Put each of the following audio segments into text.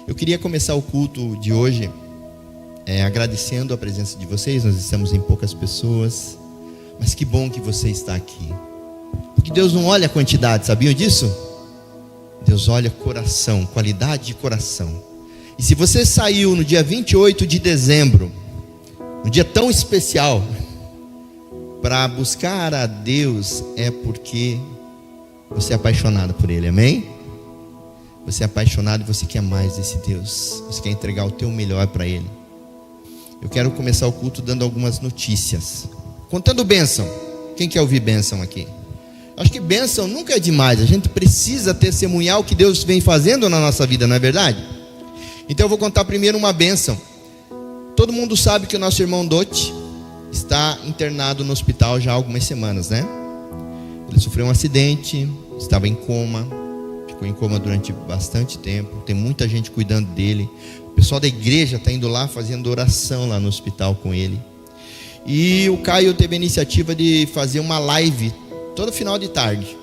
Eu queria começar o culto de hoje agradecendo a presença de vocês. Nós estamos em poucas pessoas, mas que bom que você está aqui. Porque Deus não olha a quantidade, sabiam disso? Deus olha coração, qualidade de coração. E se você saiu no dia 28 de dezembro, um dia tão especial, para buscar a Deus, é porque você é apaixonado por Ele, amém? Você é apaixonado e você quer mais desse Deus. Você quer entregar o teu melhor para Ele. Eu quero começar o culto dando algumas notícias, contando bênção. Quem quer ouvir bênção aqui? Acho que bênção nunca é demais. A gente precisa testemunhar o que Deus vem fazendo na nossa vida, não é verdade? Então eu vou contar primeiro uma bênção. Todo mundo sabe que o nosso irmão Dote está internado no hospital já há algumas semanas, né? Ele sofreu um acidente, estava em coma, ficou em coma durante bastante tempo. Tem muita gente cuidando dele. O pessoal da igreja está indo lá fazendo oração lá no hospital com ele. E o Caio teve a iniciativa de fazer uma live todo final de tarde.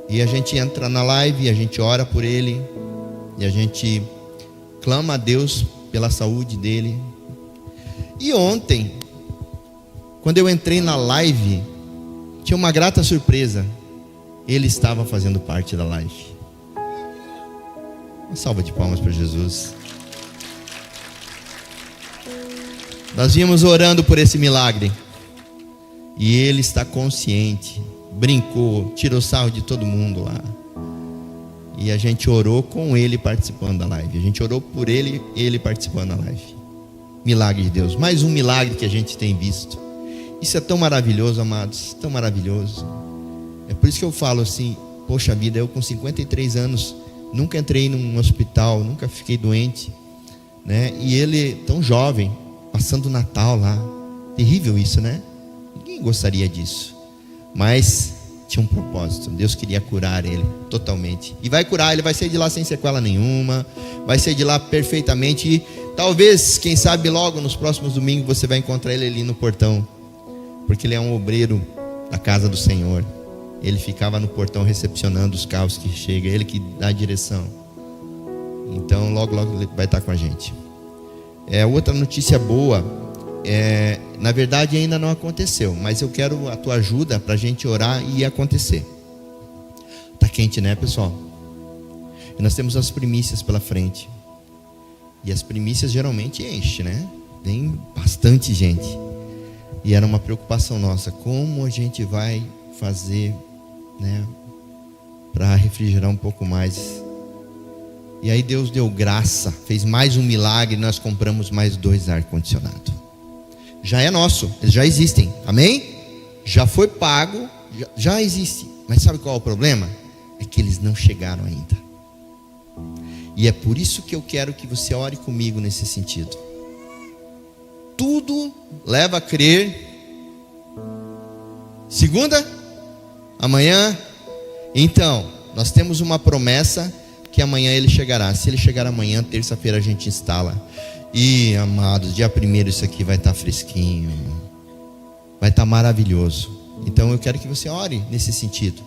E a gente entra na live, e a gente ora por ele, e a gente clama a Deus pela saúde dele. E ontem, quando eu entrei na live, tinha uma grata surpresa. Ele estava fazendo parte da live. Uma salva de palmas para Jesus. Nós vínhamos orando por esse milagre. E ele está consciente. Brincou, tirou sarro de todo mundo lá. E a gente orou com ele participando da live. A gente orou por ele, ele participando da live. Milagre de Deus. Mais um milagre que a gente tem visto. Isso é tão maravilhoso, amados. Tão maravilhoso. É por isso que eu falo assim: poxa vida, eu com 53 anos nunca entrei num hospital, nunca fiquei doente, né? E ele tão jovem, passando o Natal lá. Terrível isso, né? Ninguém gostaria disso. Mas tinha um propósito. Deus queria curar ele totalmente. E vai curar, ele vai sair de lá sem sequela nenhuma. Vai sair de lá perfeitamente. E talvez, quem sabe, logo nos próximos domingos você vai encontrar ele ali no portão. Porque ele é um obreiro da casa do Senhor. Ele ficava no portão recepcionando os carros que chegam. Ele que dá a direção. Então logo ele vai estar com a gente. Outra notícia boa. Na verdade ainda não aconteceu, mas eu quero a tua ajuda para a gente orar e acontecer. Tá quente, né, pessoal? E nós temos as primícias pela frente. E as primícias geralmente enchem, né? Tem bastante gente. E era uma preocupação nossa, como a gente vai fazer, né, para refrigerar um pouco mais. E aí Deus deu graça, fez mais um milagre. Nós compramos mais 2 ar-condicionados. Já é nosso, eles já existem, amém? Já foi pago, já existe. Mas sabe qual é o problema? É que eles não chegaram ainda. E é por isso que eu quero que você ore comigo nesse sentido. Tudo leva a crer. Segunda, amanhã. Então, nós temos uma promessa que amanhã ele chegará. Se ele chegar amanhã, terça-feira a gente instala. E, amados, dia 1º isso aqui vai estar fresquinho, vai estar maravilhoso. Então eu quero que você ore nesse sentido,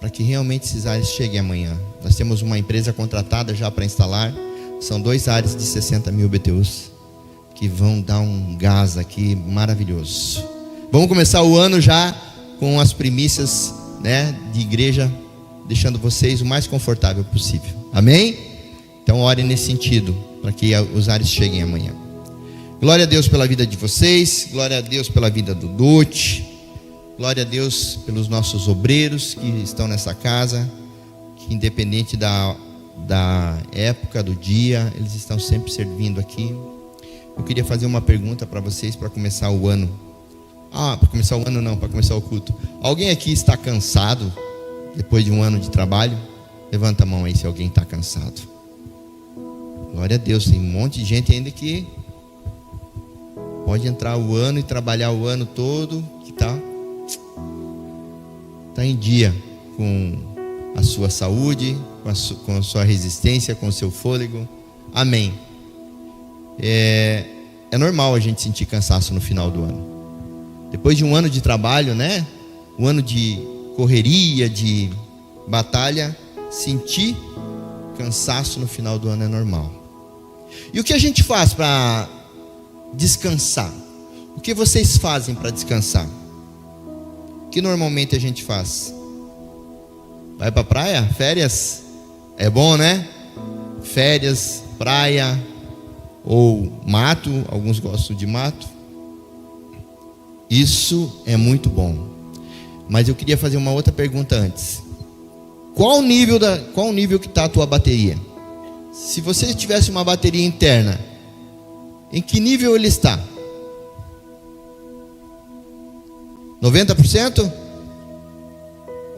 para que realmente esses ares cheguem amanhã. Nós temos uma empresa contratada já para instalar. São 2 ares de 60 mil BTUs, que vão dar um gás aqui maravilhoso. Vamos começar o ano já com as primícias, né, de igreja, deixando vocês o mais confortável possível, amém? Então ore nesse sentido, para que os ares cheguem amanhã. Glória a Deus pela vida de vocês. Glória a Deus pela vida do Dote. Glória a Deus pelos nossos obreiros que estão nessa casa, que independente da época, do dia, eles estão sempre servindo aqui. Eu queria fazer uma pergunta para vocês para começar o ano. Para começar o ano não, para começar o culto. Alguém aqui está cansado depois de um ano de trabalho? Levanta a mão aí se alguém está cansado. Glória a Deus, tem um monte de gente ainda que pode entrar o ano e trabalhar o ano todo, que está em dia com a sua saúde, com a sua resistência, com o seu fôlego. Amém. É normal a gente sentir cansaço no final do ano. Depois de um ano de trabalho, né? Um ano de correria, de batalha, sentir cansaço no final do ano é normal. E o que a gente faz para descansar? O que vocês fazem para descansar? O que normalmente a gente faz? Vai para a praia? Férias? É bom, né? Férias, praia ou mato. Alguns gostam de mato. Isso é muito bom. Mas eu queria fazer uma outra pergunta antes. Qual o nível que está a tua bateria? Se você tivesse uma bateria interna, em que nível ele está? 90%?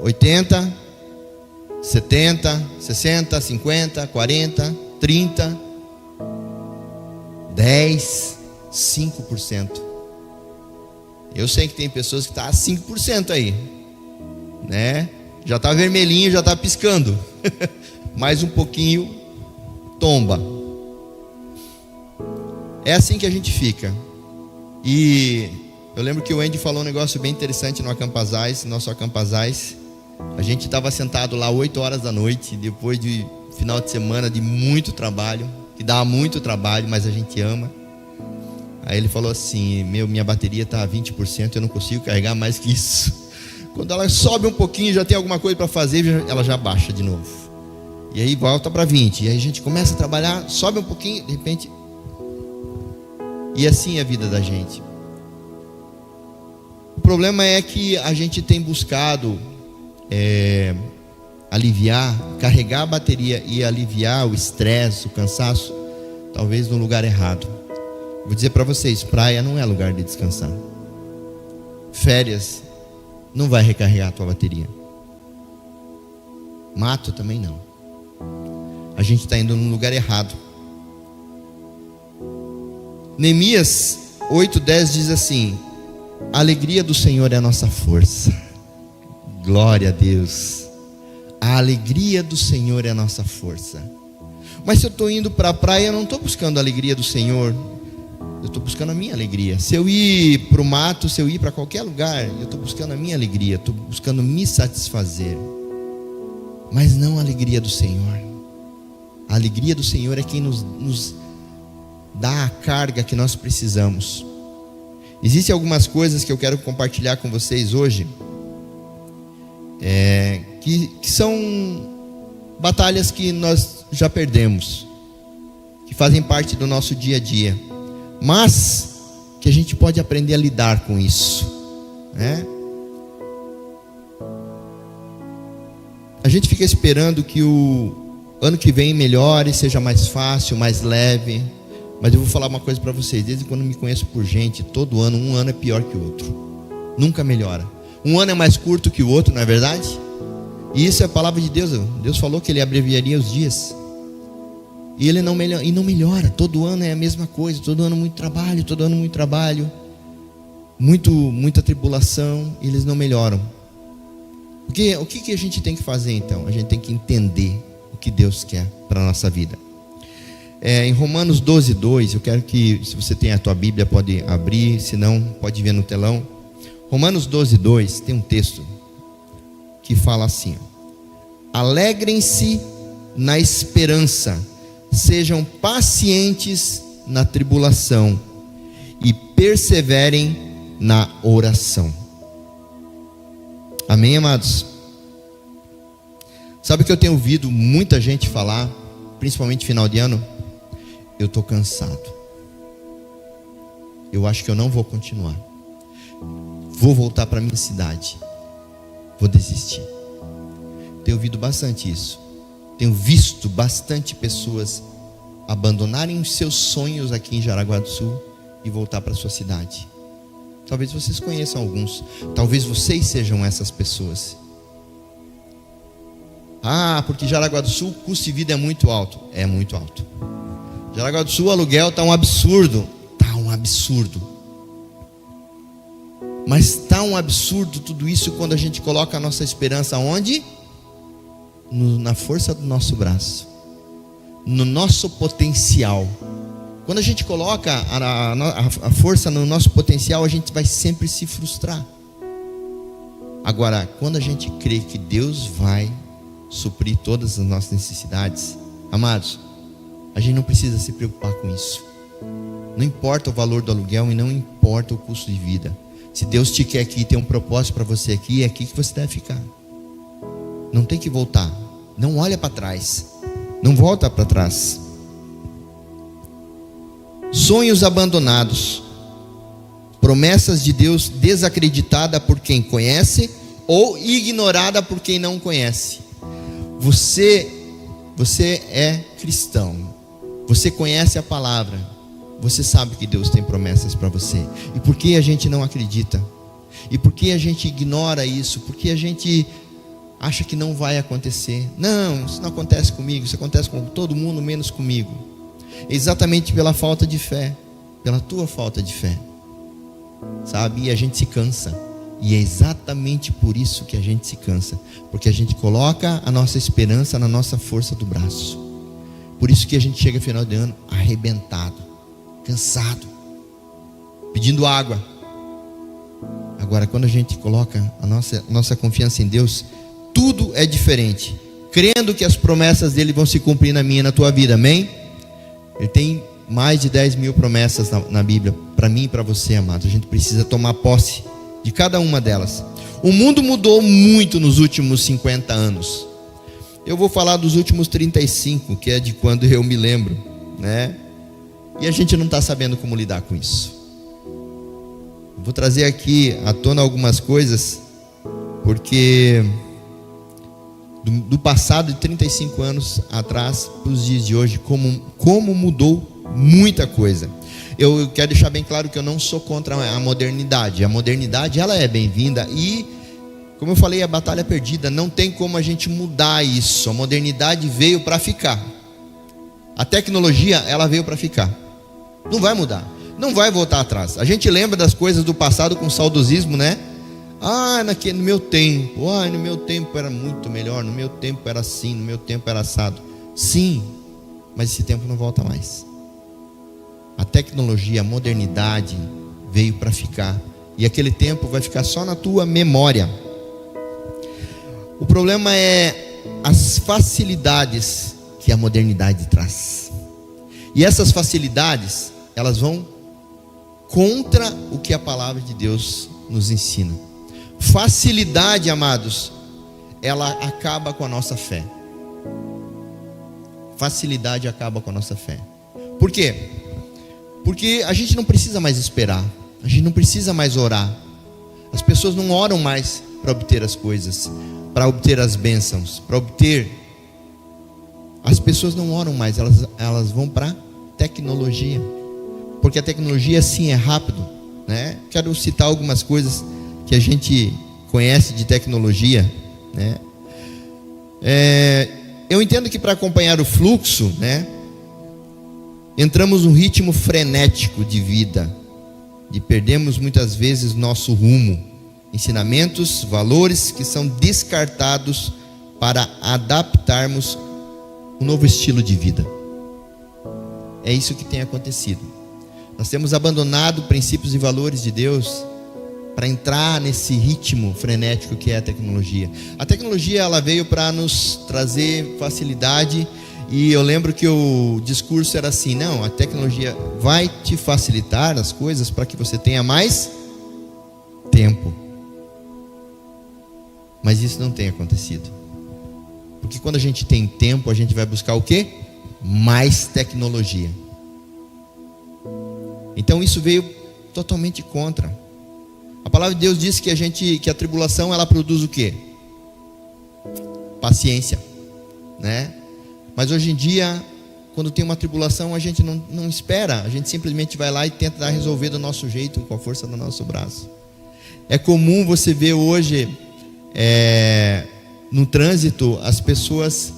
80%? 70%? 60%? 50%? 40%? 30%? 10%? 5%? Eu sei que tem pessoas que estão a 5% aí, né? Já está vermelhinho, já está piscando. Mais um pouquinho, tomba. É assim que a gente fica. E eu lembro que o Andy falou um negócio bem interessante no Acampazais, nosso Acampazais. A gente estava sentado lá 8 horas da noite, depois de final de semana de muito trabalho, que dá muito trabalho, mas a gente ama. Aí ele falou assim: minha bateria está a 20%, eu não consigo carregar mais que isso. Quando ela sobe um pouquinho, já tem alguma coisa para fazer, ela já baixa de novo. E aí volta para 20%. E aí a gente começa a trabalhar, sobe um pouquinho, de repente. E assim é a vida da gente. O problema é que a gente tem buscado aliviar, carregar a bateria e aliviar o estresse, o cansaço, talvez no lugar errado. Vou dizer para vocês, praia não é lugar de descansar. Férias não vai recarregar a tua bateria. Mato também não. A gente está indo no lugar errado. Neemias 8:10 diz assim: a alegria do Senhor é a nossa força. Glória a Deus. A alegria do Senhor é a nossa força. Mas se eu estou indo para a praia, eu não estou buscando a alegria do Senhor, eu estou buscando a minha alegria. Se eu ir para o mato, se eu ir para qualquer lugar, eu estou buscando a minha alegria, estou buscando me satisfazer, mas não a alegria do Senhor. A alegria do Senhor é quem nos dá a carga que nós precisamos. Existem algumas coisas que eu quero compartilhar com vocês hoje, que são batalhas que nós já perdemos, que fazem parte do nosso dia a dia, mas que a gente pode aprender a lidar com isso, né? A gente fica esperando que o ano que vem melhore, seja mais fácil, mais leve. Mas eu vou falar uma coisa para vocês: desde quando me conheço por gente, todo ano, um ano é pior que o outro, nunca melhora. Um ano é mais curto que o outro, não é verdade? E isso é a palavra de Deus. Deus falou que Ele abreviaria os dias, e Ele não melhora. Todo ano é a mesma coisa, todo ano muito trabalho, muita tribulação, e eles não melhoram. Porque o que a gente tem que fazer então? A gente tem que entender o que Deus quer para a nossa vida. Em Romanos 12:2, eu quero que, se você tem a tua Bíblia, pode abrir, se não, pode ver no telão. Romanos 12:2 tem um texto que fala assim: alegrem-se na esperança, sejam pacientes na tribulação e perseverem na oração. Amém, amados? Sabe o que eu tenho ouvido muita gente falar, principalmente final de ano? Eu estou cansado, eu acho que eu não vou continuar, vou voltar para minha cidade, vou desistir. Tenho ouvido bastante isso. Tenho visto bastante pessoas abandonarem os seus sonhos aqui em Jaraguá do Sul e voltar para a sua cidade. Talvez vocês conheçam alguns, talvez vocês sejam essas pessoas. Porque Jaraguá do Sul o custo de vida é muito alto. É muito alto. Jaraguá do Sul o aluguel está um absurdo. Mas está um absurdo tudo isso quando a gente coloca a nossa esperança onde? Na força do nosso braço, no nosso potencial. Quando a gente coloca a força no nosso potencial, a gente vai sempre se frustrar. Agora, quando a gente crê que Deus vai suprir todas as nossas necessidades, Amados, a gente não precisa se preocupar com isso. Não importa o valor do aluguel e não importa o custo de vida. Se Deus te quer aqui, tem um propósito para você aqui, é aqui que você deve ficar. Não tem que voltar. Não olha para trás. Não volta para trás. Sonhos abandonados. Promessas de Deus desacreditada por quem conhece ou ignorada por quem não conhece. Você é cristão. Você conhece a palavra. Você sabe que Deus tem promessas para você. E por que a gente não acredita? E por que a gente ignora isso? Por que a gente acha que não vai acontecer? Não, isso não acontece comigo. Isso acontece com todo mundo, menos comigo. Exatamente pela falta de fé. Pela tua falta de fé. Sabe? E a gente se cansa. E é exatamente por isso que a gente se cansa. Porque a gente coloca a nossa esperança na nossa força do braço. Por isso que a gente chega no final de ano arrebentado, cansado, pedindo água. Agora, quando a gente coloca a nossa confiança em Deus, tudo é diferente. Crendo que as promessas dele vão se cumprir na minha e na tua vida, amém? Ele tem mais de 10 mil promessas na Bíblia, para mim e para você, amado. A gente precisa tomar posse de cada uma delas. O mundo mudou muito nos últimos 50 anos. Eu vou falar dos últimos 35, que é de quando eu me lembro, né? E a gente não está sabendo como lidar com isso. Vou trazer aqui à tona algumas coisas, porque do passado de 35 anos atrás para os dias de hoje, como mudou muita coisa. Eu quero deixar bem claro que eu não sou contra a modernidade. A modernidade, ela é bem-vinda e, como eu falei, a batalha é perdida. Não tem como a gente mudar isso. A modernidade veio para ficar. A tecnologia, ela veio para ficar. Não vai mudar. Não vai voltar atrás. A gente lembra das coisas do passado com saudosismo, né? No meu tempo. No meu tempo era muito melhor. No meu tempo era assim. No meu tempo era assado. Sim, mas esse tempo não volta mais. A tecnologia, a modernidade veio para ficar. E aquele tempo vai ficar só na tua memória. O problema é as facilidades que a modernidade traz. E essas facilidades, elas vão contra o que a palavra de Deus nos ensina. Facilidade, amados, ela acaba com a nossa fé. Facilidade acaba com a nossa fé. Por quê? Porque a gente não precisa mais esperar. A gente não precisa mais orar. As pessoas não oram mais para obter as coisas, para obter as bênçãos, para obter. As pessoas não oram mais, elas vão para tecnologia. Porque a tecnologia sim é rápido, né? Quero citar algumas coisas que a gente conhece de tecnologia, né? Eu entendo que para acompanhar o fluxo, né, entramos num ritmo frenético de vida, e perdemos muitas vezes nosso rumo, ensinamentos, valores que são descartados para adaptarmos um novo estilo de vida. É isso que tem acontecido. Nós temos abandonado princípios e valores de Deus para entrar nesse ritmo frenético que é a tecnologia. A tecnologia, ela veio para nos trazer facilidade. E eu lembro que o discurso era assim: não, a tecnologia vai te facilitar as coisas para que você tenha mais tempo. Mas isso não tem acontecido. Porque quando a gente tem tempo, a gente vai buscar o quê? Mais tecnologia. Então isso veio totalmente contra. A palavra de Deus diz que a tribulação, ela produz o quê? Paciência, né? Mas hoje em dia, quando tem uma tribulação, a gente não espera. A gente simplesmente vai lá e tenta resolver do nosso jeito, com a força do nosso braço. É comum você ver hoje, no trânsito, as pessoas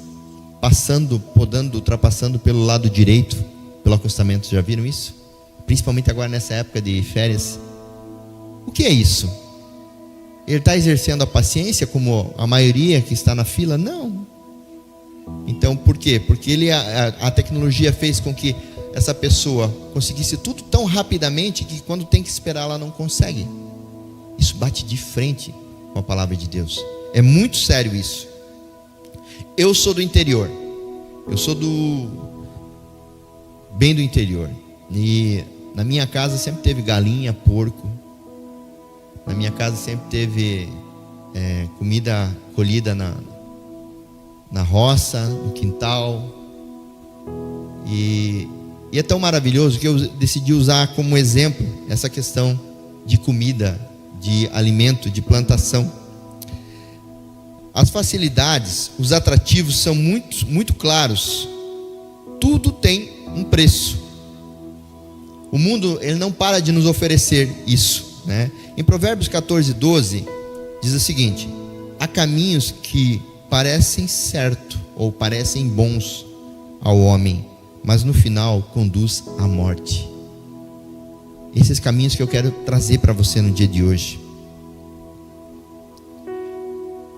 ultrapassando pelo lado direito, pelo acostamento. Já viram isso? Principalmente agora nessa época de férias. O que é isso? Ele está exercendo a paciência como a maioria que está na fila? Não. Então, por quê? Porque a tecnologia fez com que essa pessoa conseguisse tudo tão rapidamente que quando tem que esperar, ela não consegue. Isso bate de frente com a palavra de Deus. É muito sério isso. Eu sou do interior. Eu sou bem do interior, e na minha casa sempre teve galinha, porco. Na minha casa sempre teve comida colhida na roça, no quintal. E é tão maravilhoso que eu decidi usar como exemplo essa questão de comida, de alimento, de plantação. As facilidades, os atrativos são muito, muito claros. Tudo tem um preço. O mundo, ele não para de nos oferecer isso, né? Em Provérbios 14:12 diz o seguinte: há caminhos que parecem certo ou parecem bons ao homem, mas no final conduz à morte. Esses caminhos que eu quero trazer para você no dia de hoje.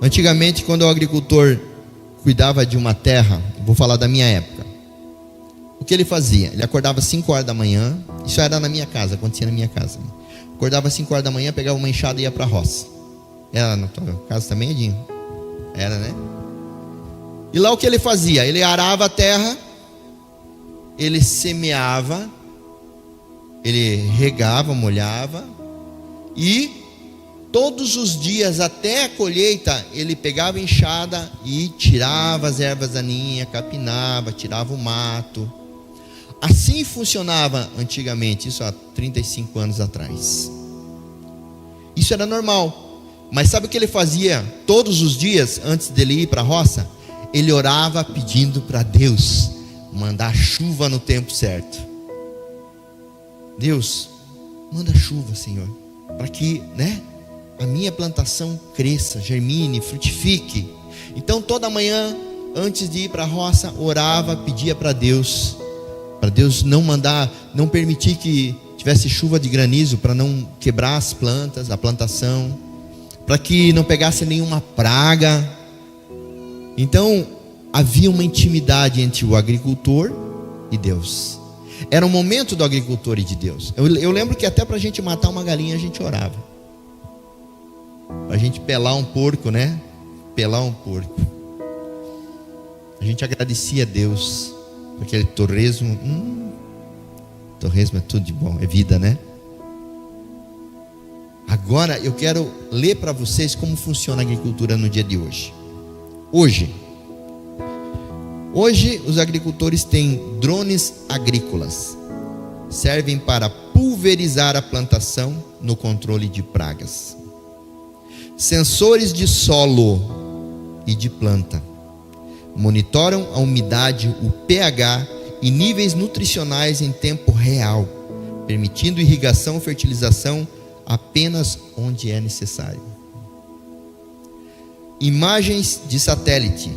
Antigamente, quando o agricultor cuidava de uma terra, vou falar da minha época, o que ele fazia? Ele acordava às 5 horas da manhã. Isso era na minha casa, acontecia na minha casa. Acordava às 5 horas da manhã, pegava uma enxada e ia para a roça. Era na tua casa também, Edinho? Era, né? E lá o que ele fazia? Ele arava a terra, ele semeava, ele regava, molhava, e todos os dias até a colheita ele pegava a enxada e tirava as ervas daninhas, capinava, tirava o mato. Assim funcionava antigamente, isso há 35 anos atrás. Isso era normal. Mas sabe o que ele fazia todos os dias antes dele ir para a roça? Ele orava pedindo para Deus mandar chuva no tempo certo. Deus, manda chuva, Senhor, para que, a minha plantação cresça, germine, frutifique. Então toda manhã, antes de ir para a roça, orava, pedia para Deus não permitir que tivesse chuva de granizo, para não quebrar as plantas, a plantação, para que não pegasse nenhuma praga. Então havia uma intimidade entre o agricultor e Deus. Era um momento do agricultor e de Deus. Eu lembro que até para a gente matar uma galinha a gente orava. Para a gente pelar um porco, Pelar um porco. A gente agradecia a Deus por aquele torresmo. Torresmo é tudo de bom, é vida, Agora eu quero ler para vocês como funciona a agricultura no dia de hoje. Hoje os agricultores têm drones agrícolas. Servem para pulverizar a plantação no controle de pragas. Sensores de solo e de planta. Monitoram a umidade, o pH e níveis nutricionais em tempo real, permitindo irrigação e fertilização apenas onde é necessário. Imagens de satélite.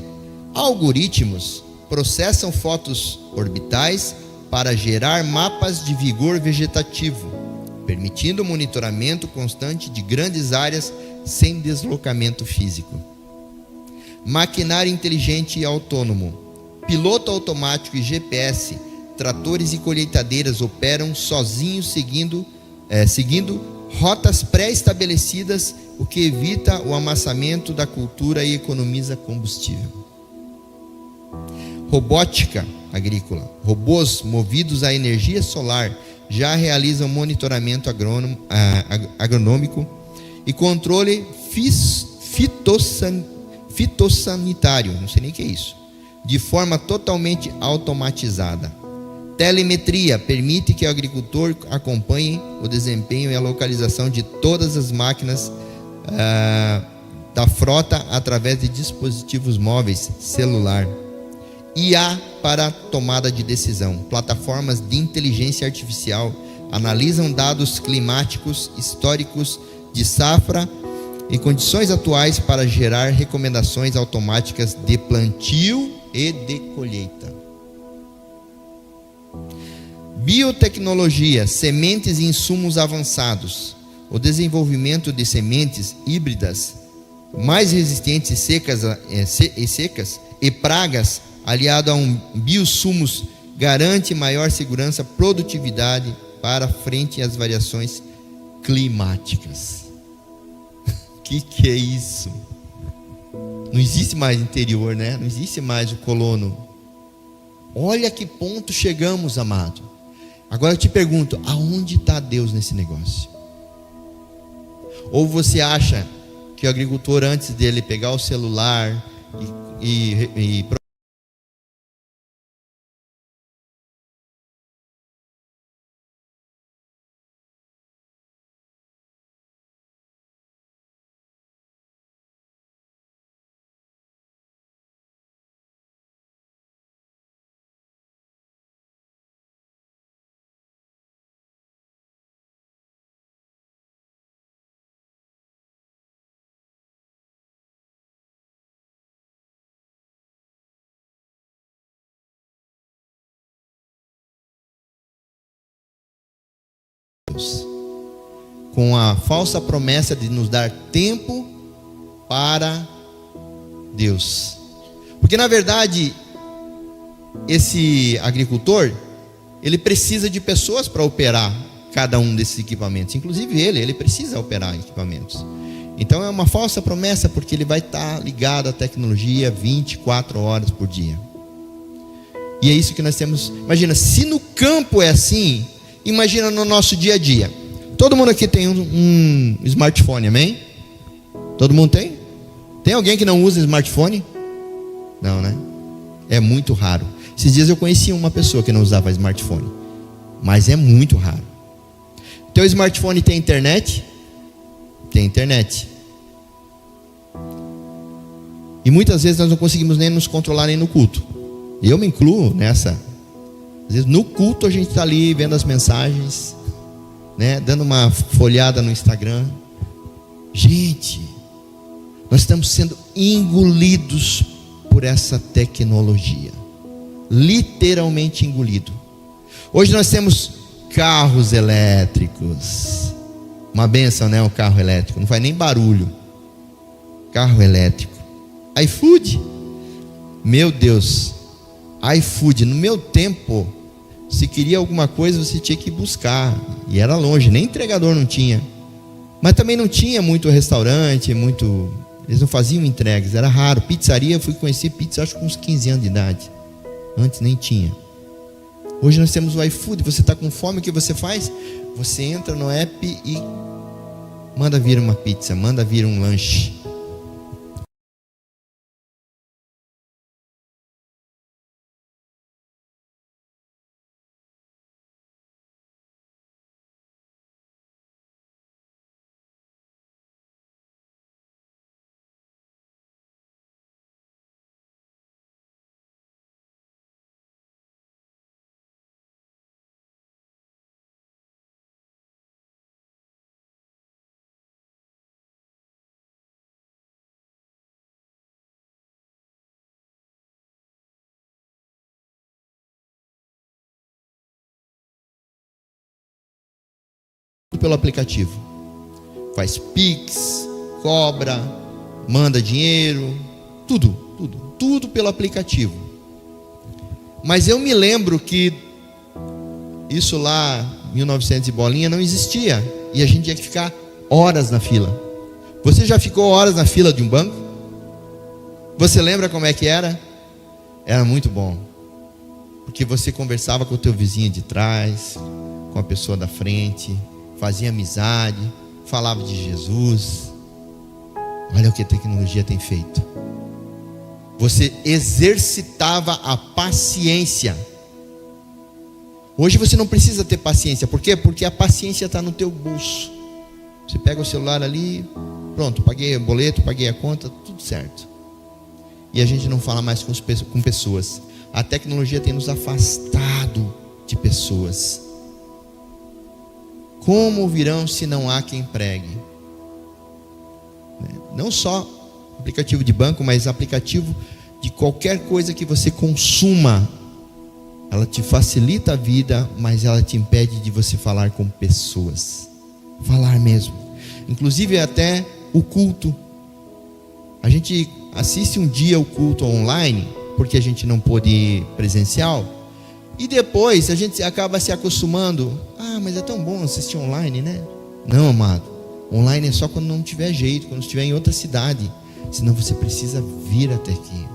Algoritmos processam fotos orbitais para gerar mapas de vigor vegetativo, permitindo o monitoramento constante de grandes áreas sem deslocamento físico. Maquinário inteligente e autônomo. Piloto automático e GPS, tratores e colheitadeiras operam sozinhos seguindo rotas pré-estabelecidas, o que evita o amassamento da cultura e economiza combustível. Robótica agrícola. Robôs movidos a energia solar já realizam monitoramento agronômico e controle fitossanitário, não sei nem o que é isso, de forma totalmente automatizada. Telemetria permite que o agricultor acompanhe o desempenho e a localização de todas as máquinas da frota através de dispositivos móveis, celular. IA para tomada de decisão. Plataformas de inteligência artificial analisam dados climáticos, históricos, de safra e condições atuais para gerar recomendações automáticas de plantio e de colheita. Biotecnologia, sementes e insumos avançados. O desenvolvimento de sementes híbridas mais resistentes e secas e pragas, aliado a biossumos, garante maior segurança e produtividade para frente às variações climáticas. Que é isso? Não existe mais interior, Não existe mais o colono. Olha que ponto chegamos, amado. Agora eu te pergunto, aonde está Deus nesse negócio? Ou você acha que o agricultor, antes dele pegar o celular e com a falsa promessa de nos dar tempo para Deus? Porque na verdade esse agricultor, ele precisa de pessoas para operar cada um desses equipamentos. Inclusive ele precisa operar equipamentos. Então é uma falsa promessa, porque ele vai estar ligado à tecnologia 24 horas por dia. E é isso que nós temos. Imagina, se no campo é assim, imagina no nosso dia a dia. Todo mundo aqui tem um smartphone, amém? Todo mundo tem? Tem alguém que não usa smartphone? Não, né? É muito raro. Esses dias eu conheci uma pessoa que não usava smartphone, mas é muito raro. Teu smartphone tem internet? Tem internet. E muitas vezes nós não conseguimos nem nos controlar nem no culto. E eu me incluo nessa. Às vezes no culto a gente está ali vendo as mensagens, né, dando uma folhada no Instagram. Gente, nós estamos sendo engolidos por essa tecnologia. Literalmente engolido. Hoje nós temos carros elétricos. Uma benção, né? O carro elétrico, não faz nem barulho. Carro elétrico. iFood. Meu Deus. iFood. No meu tempo, se queria alguma coisa, você tinha que buscar. E era longe, nem entregador não tinha. Mas também não tinha muito restaurante, eles não faziam entregas, era raro. Pizzaria, eu fui conhecer pizza acho com uns 15 anos de idade. Antes nem tinha. Hoje nós temos o iFood. Você está com fome, o que você faz? Você entra no app e manda vir uma pizza, manda vir um lanche. Pelo aplicativo. Faz Pix, cobra, manda dinheiro, tudo pelo aplicativo. Mas eu me lembro que isso lá, 1900 e bolinha, não existia. E a gente tinha que ficar horas na fila. Você já ficou horas na fila de um banco? Você lembra como é que era? Era muito bom. Porque você conversava com o teu vizinho de trás, com a pessoa da frente, fazia amizade, falava de Jesus. Olha o que a tecnologia tem feito. Você exercitava a paciência. Hoje você não precisa ter paciência. Por quê? Porque a paciência está no teu bolso. Você pega o celular ali, pronto, paguei o boleto, paguei a conta, tudo certo. E a gente não fala mais com pessoas. A tecnologia tem nos afastado de pessoas. Como ouvirão se não há quem pregue? Não só aplicativo de banco, mas aplicativo de qualquer coisa que você consuma. Ela te facilita a vida, mas ela te impede de você falar com pessoas. Falar mesmo. Inclusive até o culto. A gente assiste um dia o culto online, porque a gente não pôde ir presencial. E depois a gente acaba se acostumando. Ah, mas é tão bom assistir online, né? Não, amado. Online é só quando não tiver jeito, quando estiver em outra cidade. Senão você precisa vir até aqui.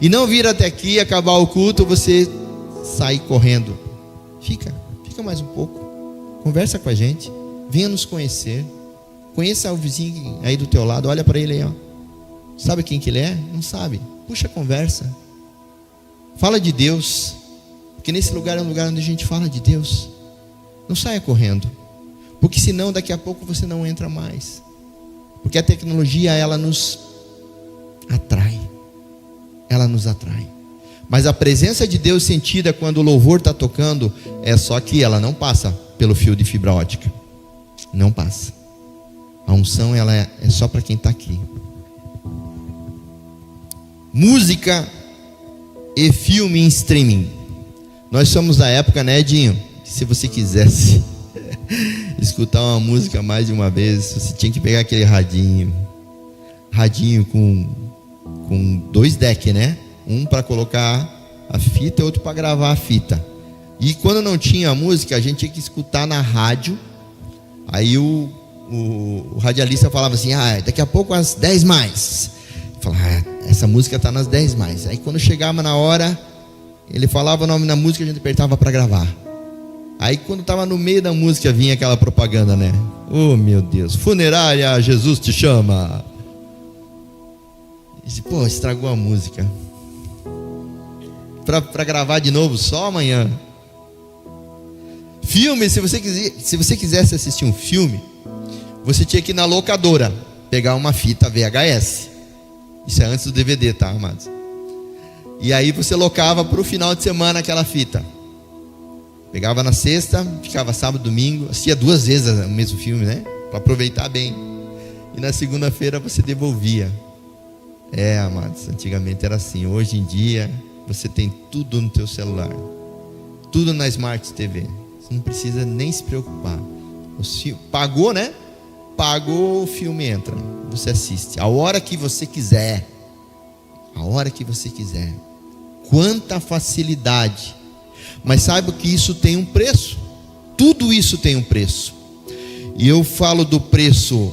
E não vir até aqui, acabar o culto, você sair correndo. Fica mais um pouco. Conversa com a gente. Venha nos conhecer. Conheça o vizinho aí do teu lado. Olha para ele aí, ó. Sabe quem que ele é? Não sabe. Puxa a conversa. Fala de Deus. Porque nesse lugar é um lugar onde a gente fala de Deus. Não saia correndo. Porque senão daqui a pouco você não entra mais. Porque a tecnologia, ela nos atrai. Ela nos atrai. Mas a presença de Deus sentida quando o louvor está tocando, é só que ela não passa pelo fio de fibra ótica. Não passa. A unção, ela é só para quem está aqui. Música e filme em streaming. Nós somos da época, né, Edinho? Se você quisesse escutar uma música mais de uma vez, você tinha que pegar aquele radinho com 2 decks, né? Um para colocar a fita e outro para gravar a fita. E quando não tinha música, a gente tinha que escutar na rádio. Aí o radialista falava assim: daqui a pouco às 10 mais. Falava, essa música está nas 10 mais. Aí quando chegava na hora, ele falava o nome da música, a gente apertava para gravar. Aí quando estava no meio da música, vinha aquela propaganda, né? Oh meu Deus, funerária, Jesus te chama. E disse, pô, estragou a música. Para gravar de novo só amanhã. Filme, se você quisesse assistir um filme, você tinha que ir na locadora, pegar uma fita VHS. Isso é antes do DVD, tá, amados? E aí você locava para o final de semana aquela fita. Pegava na sexta, ficava sábado, domingo, assistia 2 vezes o mesmo filme, né? Para aproveitar bem. E na segunda-feira você devolvia. Amados, antigamente era assim. Hoje em dia você tem tudo no teu celular, tudo na Smart TV. Você não precisa nem se preocupar. Pagou, né? Pagou, o filme entra. Você assiste a hora que você quiser. A hora que você quiser. Quanta facilidade. Mas saiba que isso tem um preço. Tudo isso tem um preço. E eu falo do preço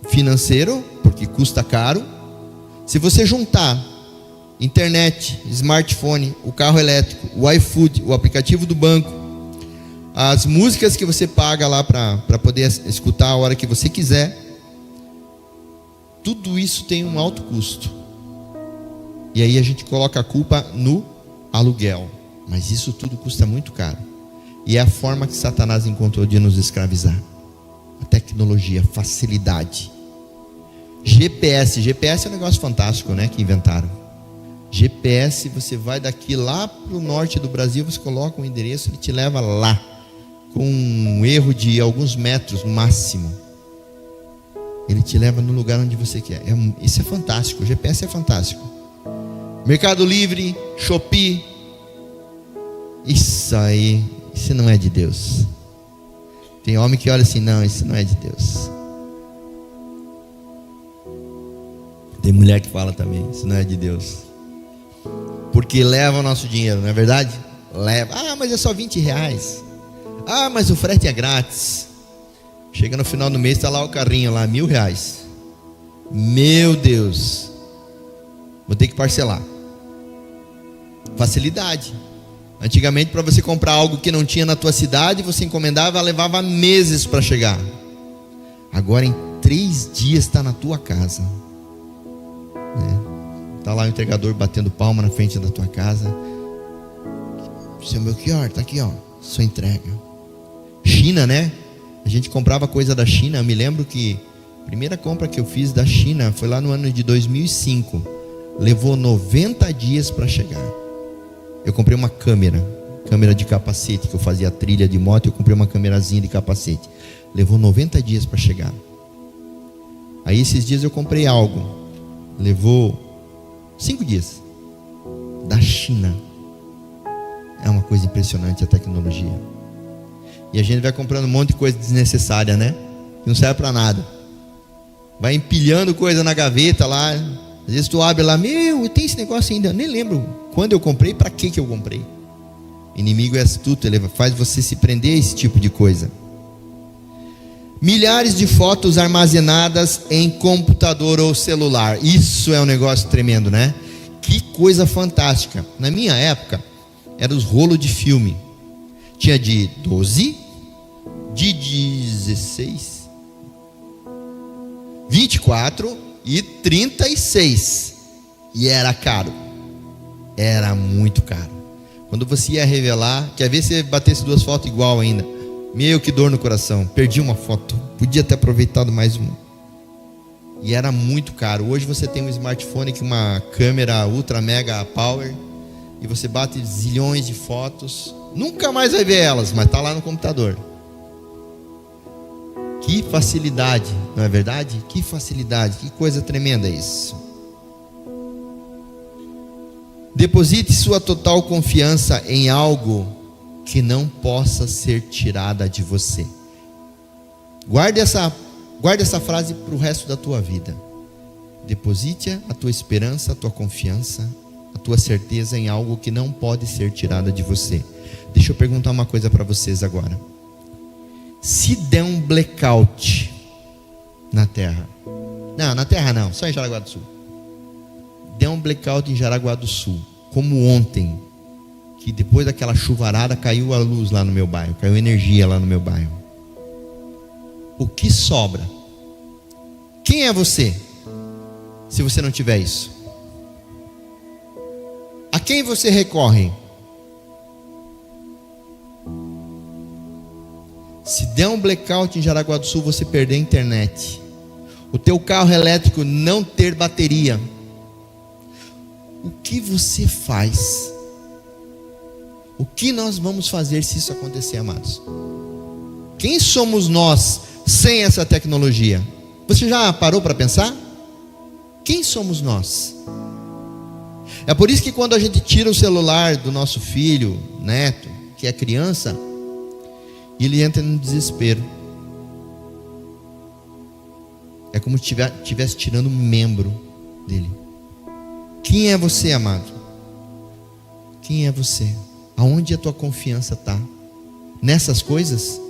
financeiro, porque custa caro. Se você juntar internet, smartphone, o carro elétrico, o iFood, o aplicativo do banco, as músicas que você paga lá para poder escutar a hora que você quiser, tudo isso tem um alto custo. E aí a gente coloca a culpa no aluguel. Mas isso tudo custa muito caro. E é a forma que Satanás encontrou de nos escravizar. A tecnologia, facilidade. GPS é um negócio fantástico, né? Que inventaram. GPS, você vai daqui lá para o norte do Brasil, você coloca um endereço, ele te leva lá. Com um erro de alguns metros no máximo. Ele te leva no lugar onde você quer. Isso é fantástico, o GPS é fantástico. Mercado Livre, Shopee. Isso aí, isso não é de Deus. Tem homem que olha assim, não, isso não é de Deus. Tem mulher que fala também, isso não é de Deus. Porque leva o nosso dinheiro, não é verdade? Leva, mas é só R$20. Mas o frete é grátis. Chega no final do mês, está lá o carrinho lá, R$1.000. Meu Deus, vou ter que parcelar. Facilidade. Antigamente, para você comprar algo que não tinha na tua cidade, você encomendava, levava meses para chegar. Agora em 3 dias está na tua casa. Está lá o entregador batendo palma na frente da tua casa. Seu Melchior, está aqui, ó, sua entrega. China, né? A gente comprava coisa da China. Eu me lembro que a primeira compra que eu fiz da China foi lá no ano de 2005. Levou 90 dias para chegar. Eu comprei uma câmera de capacete, que eu fazia trilha de moto. Eu comprei uma câmerazinha de capacete. Levou 90 dias para chegar. Aí esses dias eu comprei algo. Levou 5 dias. Da China. É uma coisa impressionante a tecnologia. E a gente vai comprando um monte de coisa desnecessária, né? Que não serve para nada. Vai empilhando coisa na gaveta lá. Às vezes tu abre lá, tem esse negócio ainda. Eu nem lembro quando eu comprei, para que eu comprei. Inimigo é astuto, ele faz você se prender a esse tipo de coisa. Milhares de fotos armazenadas em computador ou celular. Isso é um negócio tremendo, né? Que coisa fantástica. Na minha época, eram os rolos de filme. Tinha de 12, de 16, 24 e 36. E era caro. Era muito caro. Quando você ia revelar, quer ver se batesse 2 fotos igual ainda. Meu, que dor no coração. Perdi uma foto. Podia ter aproveitado mais uma. E era muito caro. Hoje você tem um smartphone com uma câmera ultra mega power e você bate zilhões de fotos. Nunca mais vai ver elas, mas está lá no computador. Que facilidade, não é verdade? Que facilidade, que coisa tremenda isso. Deposite sua total confiança em algo que não possa ser tirada de você. Guarde essa frase para o resto da tua vida. Deposite a tua esperança, a tua confiança, a tua certeza em algo que não pode ser tirada de você. Deixa eu perguntar uma coisa para vocês agora. Se der um blackout na Terra, não, na Terra não, só em Jaraguá do Sul. Der um blackout em Jaraguá do Sul, como ontem, que depois daquela chuvarada caiu a luz lá no meu bairro, caiu energia lá no meu bairro. O que sobra? Quem é você, se você não tiver isso? A quem você recorre? Se der um blackout em Jaraguá do Sul, você perder a internet, o teu carro elétrico não ter bateria, o que você faz? O que nós vamos fazer se isso acontecer, amados? Quem somos nós sem essa tecnologia? Você já parou para pensar? Quem somos nós? É por isso que quando a gente tira o celular do nosso filho, neto, que é criança, ele entra no desespero. É como se estivesse tirando um membro dele. Quem é você, amado? Quem é você? Aonde a tua confiança está? Nessas coisas?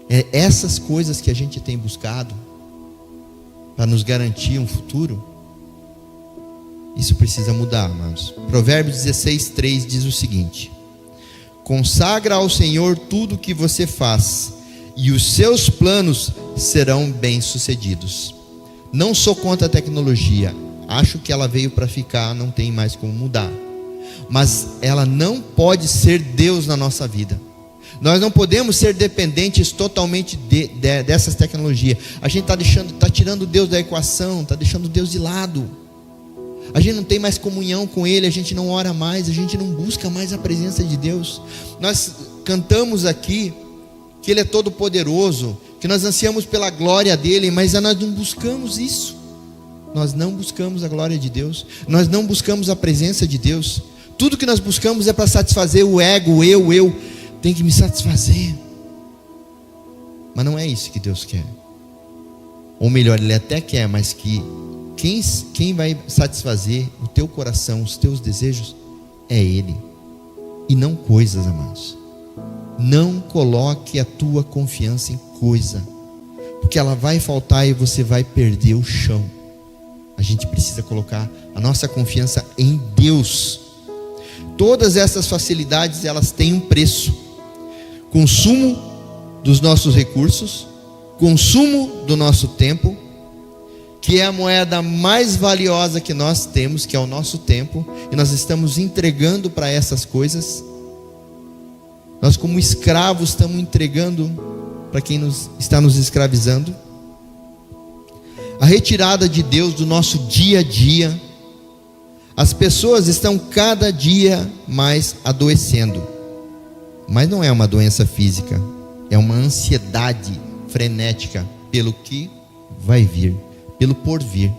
É essas coisas que a gente tem buscado para nos garantir um futuro? Isso precisa mudar, amados. Provérbios 16:3 diz o seguinte: consagra ao Senhor tudo o que você faz, e os seus planos serão bem-sucedidos. Não sou contra a tecnologia, acho que ela veio para ficar, não tem mais como mudar, mas ela não pode ser Deus na nossa vida. Nós não podemos ser dependentes totalmente dessas tecnologias. A gente está tirando Deus da equação, está deixando Deus de lado. A gente não tem mais comunhão com Ele, a gente não ora mais, a gente não busca mais a presença de Deus. Nós cantamos aqui que Ele é todo poderoso, que nós ansiamos pela glória dEle, mas nós não buscamos isso. Nós não buscamos a glória de Deus, nós não buscamos a presença de Deus. Tudo que nós buscamos é para satisfazer o ego, o eu tem que me satisfazer. Mas não é isso que Deus quer. Ou melhor, Ele até quer, mas que quem vai satisfazer o teu coração, os teus desejos, é Ele, e não coisas, amados. Não coloque a tua confiança em coisa, porque ela vai faltar e você vai perder o chão. A gente precisa colocar a nossa confiança em Deus. Todas essas facilidades, elas têm um preço: consumo dos nossos recursos, consumo do nosso tempo, que é a moeda mais valiosa que nós temos, que é o nosso tempo, e nós estamos entregando para essas coisas. Nós, como escravos, estamos entregando para quem está nos escravizando. A retirada de Deus do nosso dia a dia. As pessoas estão cada dia mais adoecendo, mas não é uma doença física, é uma ansiedade frenética pelo que vai vir, pelo porvir.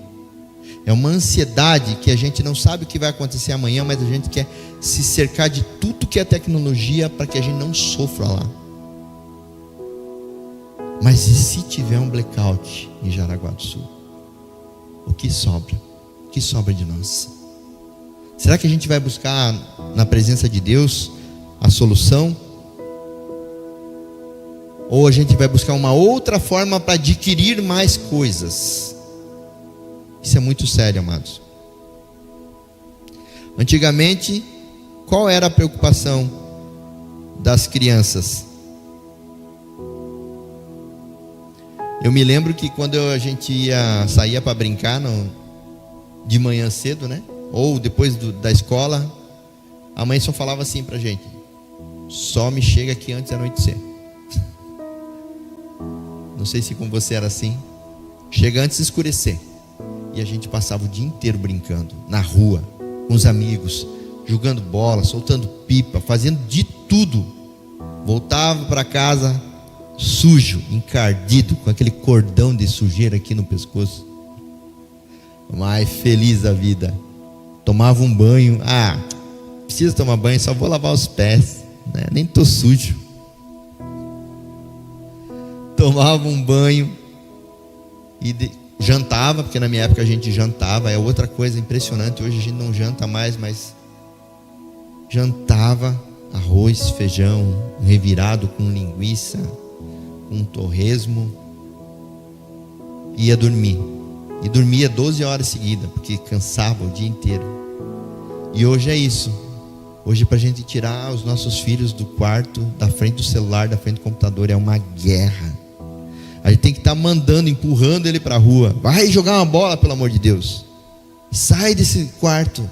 É uma ansiedade que a gente não sabe o que vai acontecer amanhã, mas a gente quer se cercar de tudo que é tecnologia para que a gente não sofra lá. Mas e se tiver um blackout em Jaraguá do Sul? O que sobra? O que sobra de nós? Será que a gente vai buscar na presença de Deus a solução? Ou a gente vai buscar uma outra forma para adquirir mais coisas? Isso é muito sério, amados. Antigamente, qual era a preocupação das crianças? Eu me lembro que quando a gente saía para brincar de manhã cedo, né? Ou depois da escola, a mãe só falava assim pra gente: só me chega aqui antes de anoitecer. Não sei se com você era assim. Chega antes de escurecer. E a gente passava o dia inteiro brincando na rua, com os amigos, jogando bola, soltando pipa, fazendo de tudo. Voltava para casa sujo, encardido, com aquele cordão de sujeira aqui no pescoço, mas feliz da vida. Tomava um banho. Preciso tomar banho, só vou lavar os pés, né? Nem tô sujo. Tomava um banho e jantava, porque na minha época a gente jantava. É outra coisa impressionante, hoje a gente não janta mais, mas jantava arroz, feijão, um revirado com linguiça, um torresmo, ia dormir. E dormia 12 horas seguidas, porque cansava o dia inteiro. E hoje é isso. Hoje, para a gente tirar os nossos filhos do quarto, da frente do celular, da frente do computador, é uma guerra. A gente tem que estar mandando, empurrando ele para a rua. Vai jogar uma bola, pelo amor de Deus. Sai desse quarto.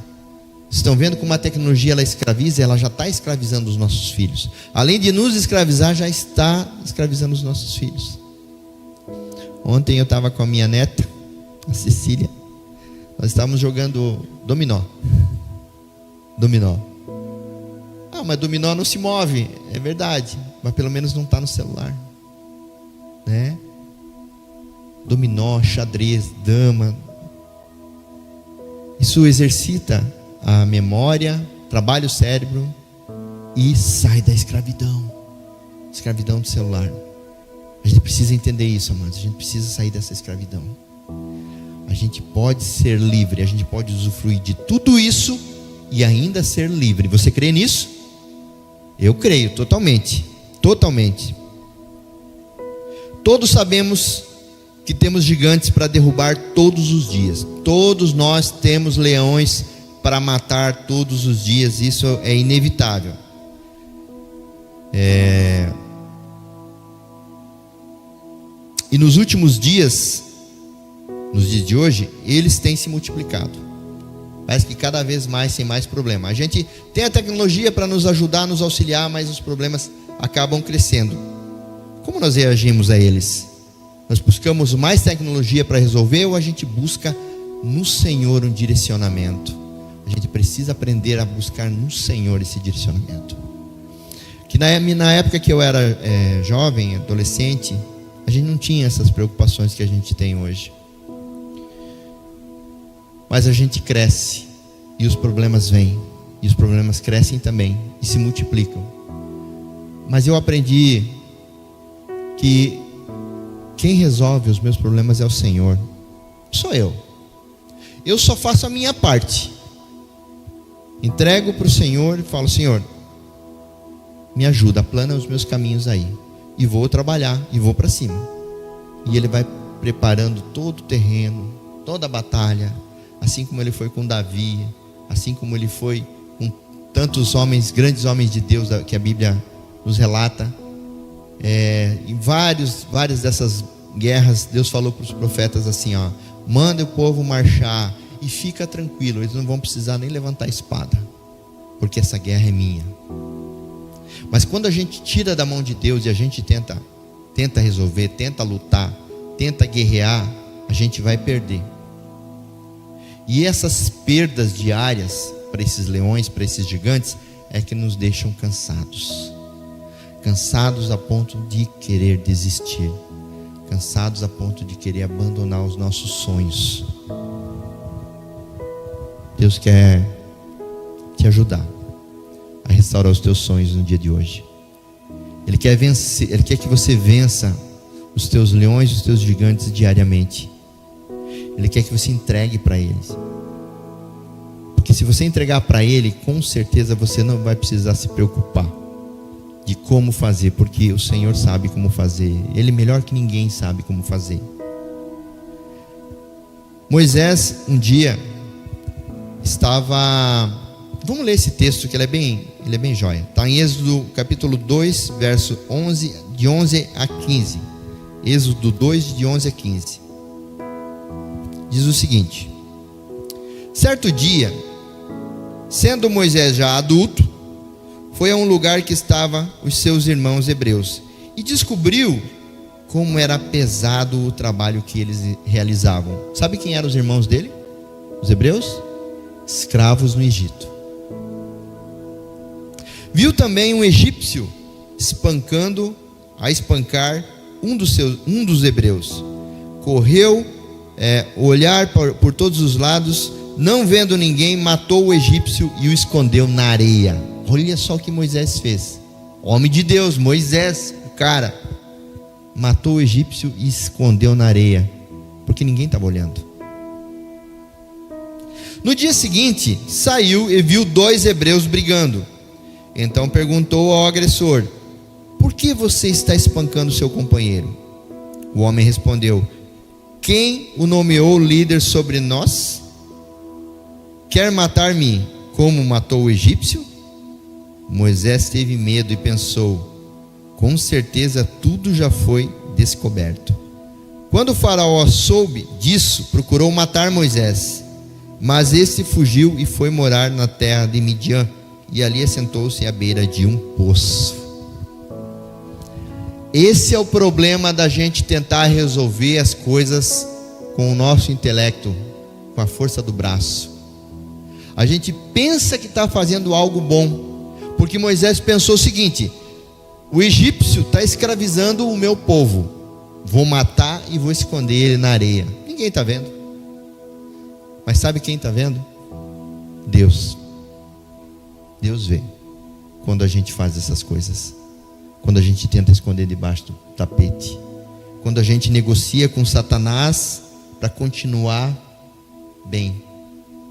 Vocês estão vendo como a tecnologia ela escraviza? Ela já está escravizando os nossos filhos. Além de nos escravizar, já está escravizando os nossos filhos. Ontem eu estava com a minha neta, a Cecília. Nós estávamos jogando dominó. Mas dominó não se move. É verdade, mas pelo menos não está no celular, né? Dominó, xadrez, dama. Isso exercita a memória, trabalha o cérebro e sai da escravidão do celular. A gente precisa entender isso, amados. A gente precisa sair dessa escravidão. A gente pode ser livre, a gente pode usufruir de tudo isso e ainda ser livre. Você crê nisso? Eu creio totalmente. Todos sabemos que temos gigantes para derrubar todos os dias. Todos nós temos leões para matar todos os dias. Isso é inevitável. E nos últimos dias, nos dias de hoje, eles têm se multiplicado. Parece que cada vez mais tem mais problema. A gente tem a tecnologia para nos ajudar, nos auxiliar, mas os problemas acabam crescendo. Como nós reagimos a eles? Nós buscamos mais tecnologia para resolver, ou a gente busca no Senhor um direcionamento? A gente precisa aprender a buscar no Senhor esse direcionamento. Que na época que eu era jovem, adolescente, a gente não tinha essas preocupações que a gente tem hoje. Mas a gente cresce e os problemas vêm, e os problemas crescem também e se multiplicam. Mas eu aprendi que quem resolve os meus problemas é o Senhor, sou eu. Eu só faço a minha parte. Entrego para o Senhor e falo: Senhor, me ajuda, aplana os meus caminhos aí. E vou trabalhar, e vou para cima. E Ele vai preparando todo o terreno, toda a batalha, assim como Ele foi com Davi, assim como Ele foi com tantos homens, grandes homens de Deus que a Bíblia nos relata. Em várias dessas guerras, Deus falou para os profetas assim: manda o povo marchar e fica tranquilo, eles não vão precisar nem levantar a espada, porque essa guerra é minha. Mas quando a gente tira da mão de Deus e a gente tenta resolver, tenta lutar, tenta guerrear, a gente vai perder. E essas perdas diárias para esses leões, para esses gigantes, é que nos deixam cansados a ponto de querer desistir, cansados a ponto de querer abandonar os nossos sonhos. Deus quer te ajudar a restaurar os teus sonhos no dia de hoje. Ele quer vencer, Ele quer que você vença os teus leões, os teus gigantes diariamente. Ele quer que você entregue para eles, porque se você entregar para Ele, com certeza você não vai precisar se preocupar de como fazer, porque o Senhor sabe como fazer. Ele melhor que ninguém sabe como fazer. Moisés um dia estava Vamos ler esse texto que ele é bem joia. Está em Êxodo capítulo 2, verso 11, de 11 a 15. Êxodo 2, de 11 a 15. Diz o seguinte: certo dia, sendo Moisés já adulto, foi a um lugar que estavam os seus irmãos hebreus e descobriu como era pesado o trabalho que eles realizavam. Sabe quem eram os irmãos dele? Os hebreus? Escravos no Egito. Viu também um egípcio a espancar um dos hebreus. Correu, olhar por todos os lados, não vendo ninguém, matou o egípcio e o escondeu na areia. Olha só o que Moisés fez. Homem de Deus, Moisés, o cara, matou o egípcio e escondeu na areia, porque ninguém estava olhando. No dia seguinte, saiu e viu 2 hebreus brigando. Então perguntou ao agressor: por que você está espancando seu companheiro? O homem respondeu: quem o nomeou líder sobre nós? Quer matar-me como matou o egípcio? Moisés teve medo e pensou: com certeza tudo já foi descoberto. Quando o faraó soube disso, procurou matar Moisés, mas este fugiu e foi morar na terra de Midian, e ali assentou-se à beira de um poço. Esse é o problema da gente tentar resolver as coisas com o nosso intelecto, com a força do braço. A gente pensa que está fazendo algo bom, porque Moisés pensou o seguinte: o egípcio está escravizando o meu povo, vou matar e vou esconder ele na areia. Ninguém está vendo. Mas sabe quem está vendo? Deus. Deus vê quando a gente faz essas coisas, quando a gente tenta esconder debaixo do tapete, quando a gente negocia com Satanás para continuar bem,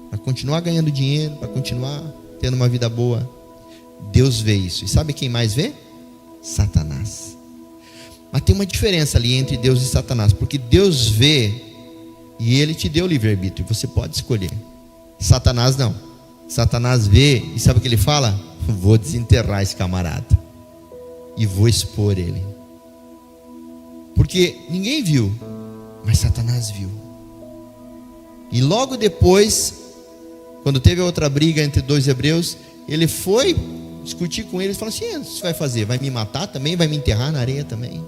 para continuar ganhando dinheiro, para continuar tendo uma vida boa. Deus vê isso. E sabe quem mais vê? Satanás. Mas tem uma diferença ali entre Deus e Satanás, porque Deus vê e ele te deu livre-arbítrio, você pode escolher. Satanás não. Satanás vê e sabe o que ele fala? Vou desenterrar esse camarada e vou expor ele, porque ninguém viu, mas Satanás viu. E logo depois, quando teve a outra briga entre 2 hebreus, ele foi discutir com eles, falou assim: o que você vai fazer? Vai me matar também? Vai me enterrar na areia também?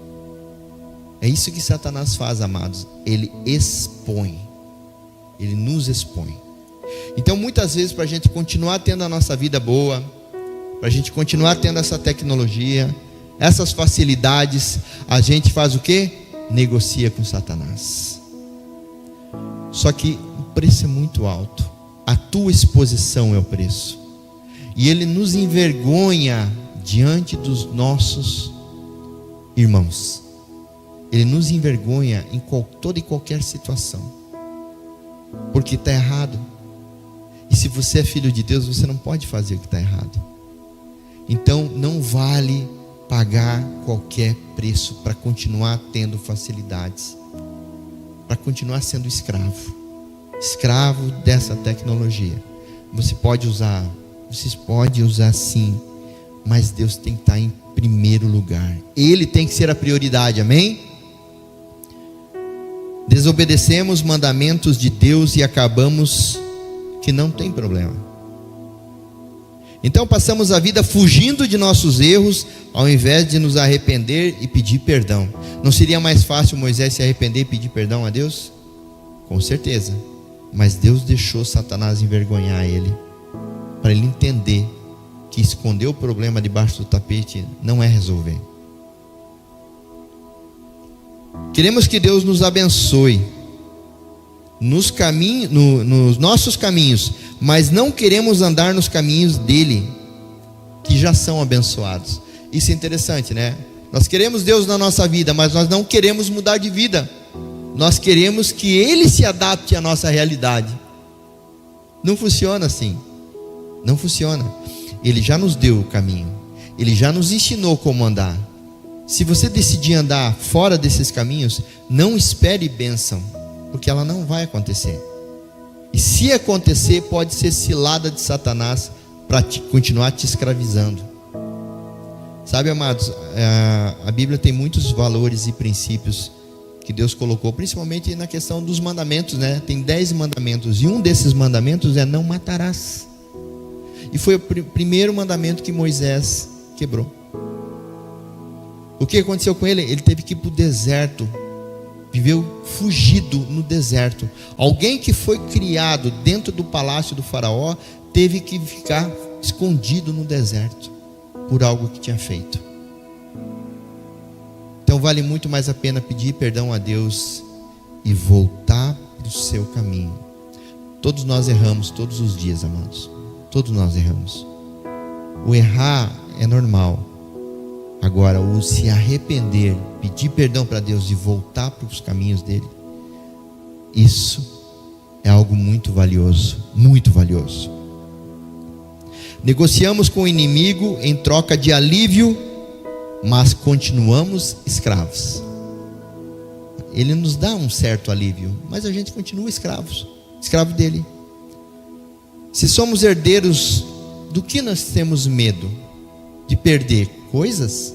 É isso que Satanás faz, amados. Ele expõe, ele nos expõe. Então muitas vezes, para a gente continuar tendo a nossa vida boa, para a gente continuar tendo essa tecnologia, essas facilidades, a gente faz o quê? Negocia com Satanás. Só que o preço é muito alto. A tua exposição é o preço. E ele nos envergonha diante dos nossos irmãos. Ele nos envergonha em toda e qualquer situação, porque está errado. E se você é filho de Deus, você não pode fazer o que está errado. Então não vale pagar qualquer preço para continuar tendo facilidades, para continuar sendo escravo dessa tecnologia. Vocês podem usar sim, mas Deus tem que estar em primeiro lugar. Ele tem que ser a prioridade, amém? Desobedecemos mandamentos de Deus e acabamos que não tem problema. Então passamos a vida fugindo de nossos erros, ao invés de nos arrepender e pedir perdão. Não seria mais fácil Moisés se arrepender e pedir perdão a Deus? Com certeza. Mas Deus deixou Satanás envergonhar ele, para ele entender que esconder o problema debaixo do tapete não é resolver. Queremos que Deus nos abençoe nos nossos caminhos, mas não queremos andar nos caminhos dele, que já são abençoados. Isso é interessante, né? Nós queremos Deus na nossa vida, mas nós não queremos mudar de vida. Nós queremos que ele se adapte à nossa realidade. Não funciona assim. Não funciona. Ele já nos deu o caminho, ele já nos ensinou como andar. Se você decidir andar fora desses caminhos, não espere bênção, porque ela não vai acontecer. E se acontecer, pode ser cilada de Satanás para continuar te escravizando. Sabe, amados, a Bíblia tem muitos valores e princípios que Deus colocou, principalmente na questão dos mandamentos, né? Tem 10 mandamentos, e um desses mandamentos é: não matarás. E foi o primeiro mandamento que Moisés quebrou. O que aconteceu com ele? Ele teve que ir para o deserto, viveu fugido no deserto. Alguém que foi criado dentro do palácio do faraó teve que ficar escondido no deserto por algo que tinha feito. Então vale muito mais a pena pedir perdão a Deus e voltar para o seu caminho. Todos nós erramos todos os dias, amados. Todos nós erramos. O errar é normal. Agora, o se arrepender, pedir perdão para Deus e voltar para os caminhos dele, isso é algo muito valioso, muito valioso. Negociamos com o inimigo em troca de alívio, mas continuamos escravos. Ele nos dá um certo alívio, mas a gente continua escravo dele. Se somos herdeiros, do que nós temos medo? De perder coisas?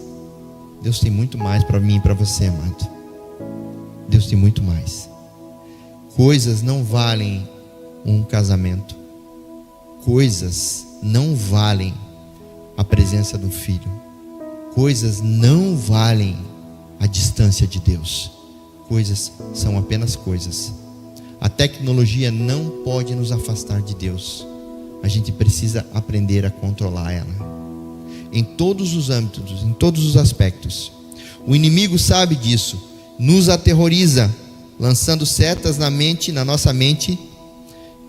Deus tem muito mais para mim e para você, amado. Deus tem muito mais. Coisas não valem um casamento. Coisas não valem a presença do filho. Coisas não valem a distância de Deus. Coisas são apenas coisas. A tecnologia não pode nos afastar de Deus. A gente precisa aprender a controlar ela, em todos os âmbitos, em todos os aspectos. O inimigo sabe disso, nos aterroriza, lançando setas na nossa mente,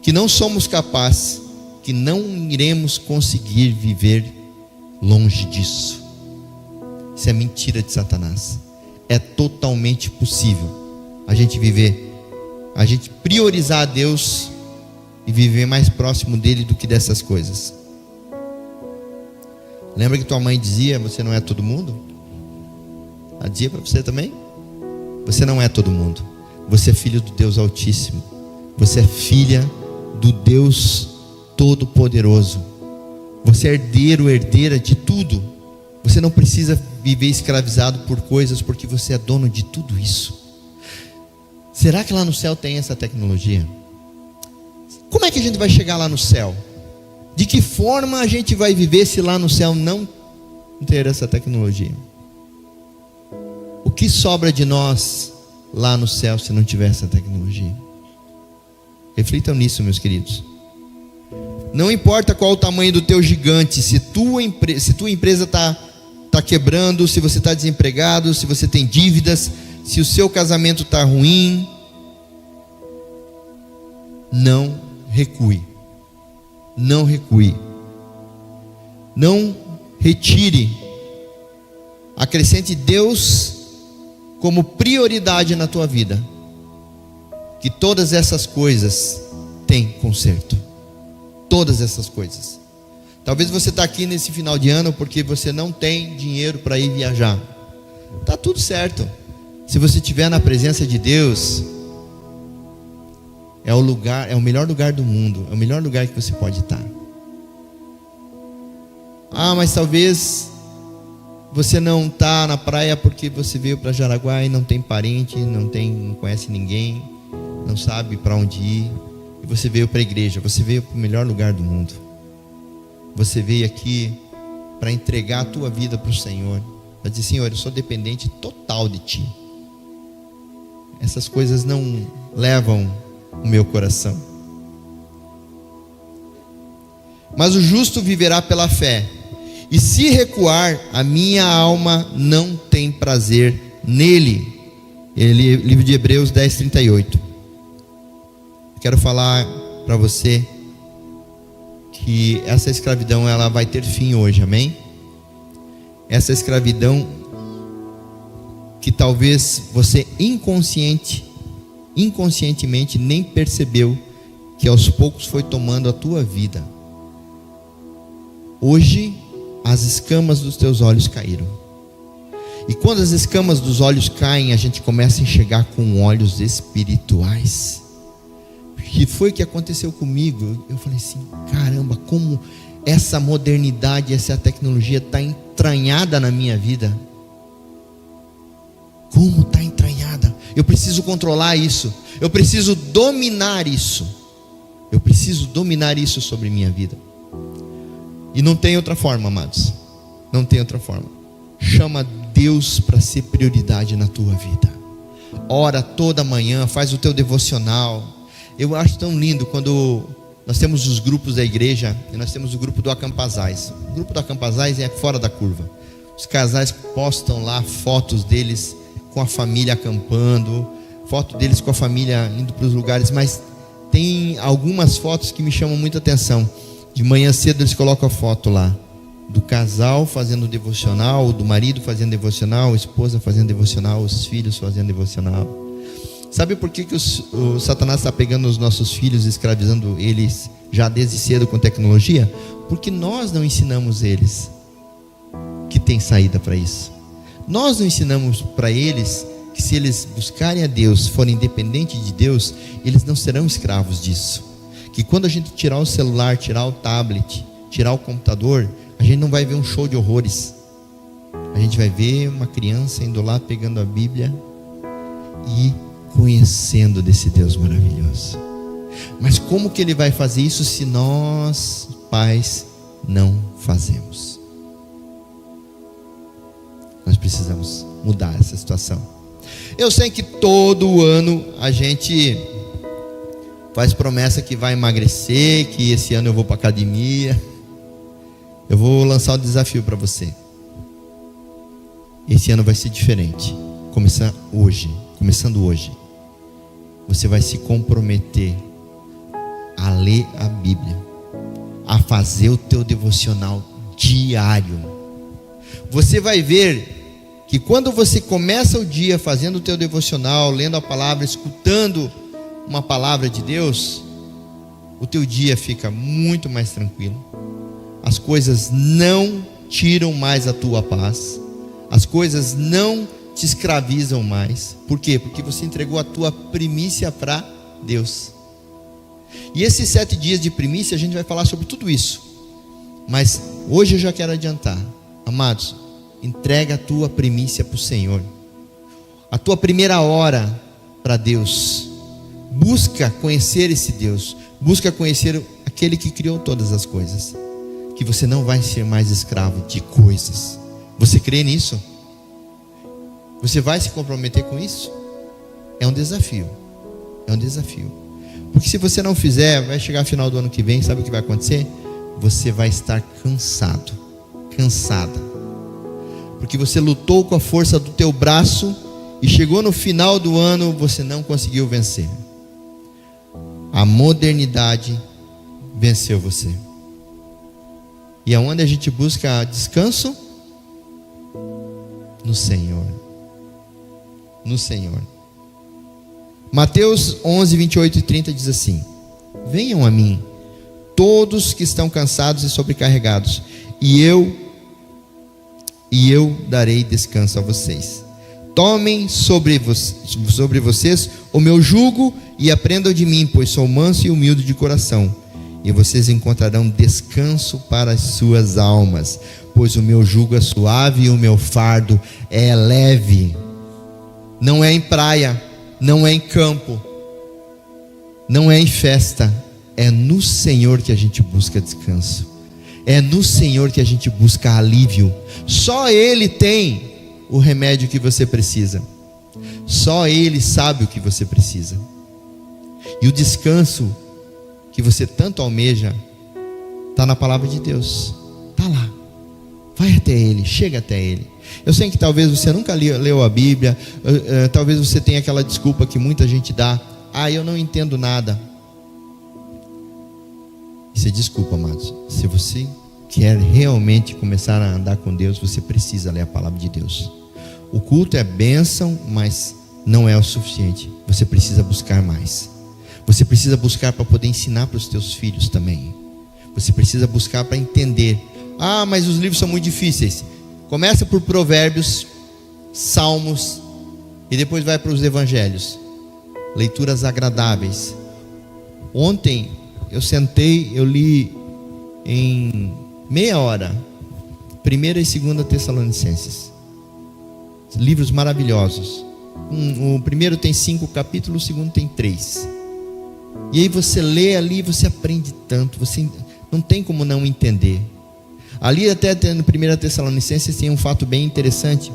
que não somos capazes, que não iremos conseguir viver longe disso. Isso é mentira de Satanás. É totalmente possível a gente viver, a gente priorizar a Deus e viver mais próximo dele do que dessas coisas. Lembra que tua mãe dizia: você não é todo mundo? Ela dizia para você também? Você não é todo mundo. Você é filho do Deus Altíssimo. Você é filha do Deus Todo-Poderoso. Você é herdeiro, herdeira de tudo. Você não precisa viver escravizado por coisas, porque você é dono de tudo isso. Será que lá no céu tem essa tecnologia? Como é que a gente vai chegar lá no céu? De que forma a gente vai viver se lá no céu não ter essa tecnologia? O que sobra de nós lá no céu se não tiver essa tecnologia? Reflitam nisso, meus queridos. Não importa qual o tamanho do teu gigante, se tua empresa está quebrando, se você está desempregado, se você tem dívidas, se o seu casamento está ruim, não recue. Não recue. Não retire. Acrescente Deus como prioridade na tua vida. Que todas essas coisas têm conserto. Todas essas coisas. Talvez você está aqui nesse final de ano porque você não tem dinheiro para ir viajar. Está tudo certo. Se você estiver na presença de Deus, é o melhor lugar do mundo. É o melhor lugar que você pode estar. Ah, mas talvez você não está na praia porque você veio para Jaraguá e não tem parente, não conhece ninguém, não sabe para onde ir. E você veio para a igreja, você veio para o melhor lugar do mundo. Você veio aqui para entregar a tua vida para o Senhor, para dizer: Senhor, eu sou dependente total de Ti. Essas coisas não levam o meu coração. Mas o justo viverá pela fé, e se recuar, a minha alma não tem prazer nele. Livro de Hebreus 10:38. Quero falar para você que essa escravidão ela vai ter fim hoje, amém? Essa escravidão que talvez você inconscientemente nem percebeu, que aos poucos foi tomando a tua vida. Hoje as escamas dos teus olhos caíram. E quando as escamas dos olhos caem, a gente começa a enxergar com olhos espirituais. Que foi o que aconteceu comigo? Eu falei assim: caramba, como essa modernidade, essa tecnologia está entranhada na minha vida? Como está entranhada? Eu preciso controlar isso. Eu preciso dominar isso. Eu preciso dominar isso sobre minha vida. E não tem outra forma, amados. Não tem outra forma. Chama Deus para ser prioridade na tua vida. Ora toda manhã, faz o teu devocional. Eu acho tão lindo quando nós temos os grupos da igreja, e nós temos o grupo do Acampazais. O grupo do Acampazais é fora da curva. Os casais postam lá fotos deles com a família acampando, foto deles com a família indo para os lugares, mas tem algumas fotos que me chamam muita atenção. De manhã cedo eles colocam a foto lá do casal fazendo devocional, do marido fazendo devocional, a esposa fazendo devocional, os filhos fazendo devocional. Sabe por que o Satanás está pegando os nossos filhos, escravizando eles já desde cedo com tecnologia? Porque nós não ensinamos eles que tem saída para isso. Nós não ensinamos para eles que se eles buscarem a Deus, forem dependentes de Deus, eles não serão escravos disso. Que quando a gente tirar o celular, tirar o tablet, tirar o computador, a gente não vai ver um show de horrores. A gente vai ver uma criança indo lá, pegando a Bíblia e conhecendo desse Deus maravilhoso. Mas como que ele vai fazer isso se nós, pais, não fazemos? Nós precisamos mudar essa situação. Eu sei que todo ano a gente faz promessa que vai emagrecer, que esse ano eu vou para a academia. Eu vou lançar um desafio para você. Esse ano vai ser diferente. Começando hoje. Você vai se comprometer a ler a Bíblia, a fazer o teu devocional diário. Você vai ver que quando você começa o dia fazendo o teu devocional, lendo a palavra, escutando uma palavra de Deus, o teu dia fica muito mais tranquilo. As coisas não tiram mais a tua paz. As coisas não te escravizam mais. Por quê? Porque você entregou a tua primícia para Deus. E esses 7 dias de primícia a gente vai falar sobre tudo isso. Mas hoje eu já quero adiantar. Amados, entrega a tua primícia para o Senhor. A tua primeira hora para Deus. Busca conhecer esse Deus. Busca conhecer aquele que criou todas as coisas. Que você não vai ser mais escravo de coisas. Você crê nisso? Você vai se comprometer com isso? É um desafio. É um desafio. Porque se você não fizer, vai chegar final do ano que vem, sabe o que vai acontecer? Você vai estar cansado. Cansada. Porque você lutou com a força do teu braço e chegou no final do ano, você não conseguiu vencer. A modernidade venceu você. E aonde a gente busca descanso? No Senhor. No Senhor. Mateus 11, 28 e 30 diz assim: venham a mim, todos que estão cansados e sobrecarregados, e eu darei descanso a vocês. Tomem sobre vocês o meu jugo e aprendam de mim, pois sou manso e humilde de coração, e vocês encontrarão descanso para as suas almas, pois o meu jugo é suave e o meu fardo é leve. Não é em praia, não é em campo, não é em festa, é no Senhor que a gente busca descanso. É no Senhor que a gente busca alívio. Só Ele tem o remédio que você precisa. Só Ele sabe o que você precisa. E o descanso que você tanto almeja está na palavra de Deus. Está lá. Vai até Ele, chega até Ele. Eu sei que talvez você nunca leu a Bíblia. Talvez você tenha aquela desculpa que muita gente dá: eu não entendo nada. Isso é desculpa, amados. Se você quer realmente começar a andar com Deus, você precisa ler a palavra de Deus. O culto é bênção, mas não é o suficiente. Você precisa buscar mais. Você precisa buscar para poder ensinar para os teus filhos também. Você precisa buscar para entender. Mas os livros são muito difíceis. Começa por Provérbios, Salmos, e depois vai para os Evangelhos. Leituras agradáveis. Ontem eu sentei, eu li em meia hora 1ª e 2ª Tessalonicenses. Livros maravilhosos. O primeiro tem 5 capítulos, o segundo tem 3. E aí você lê ali, você aprende tanto, você não tem como não entender. Ali até no 1ª Tessalonicenses tem um fato bem interessante,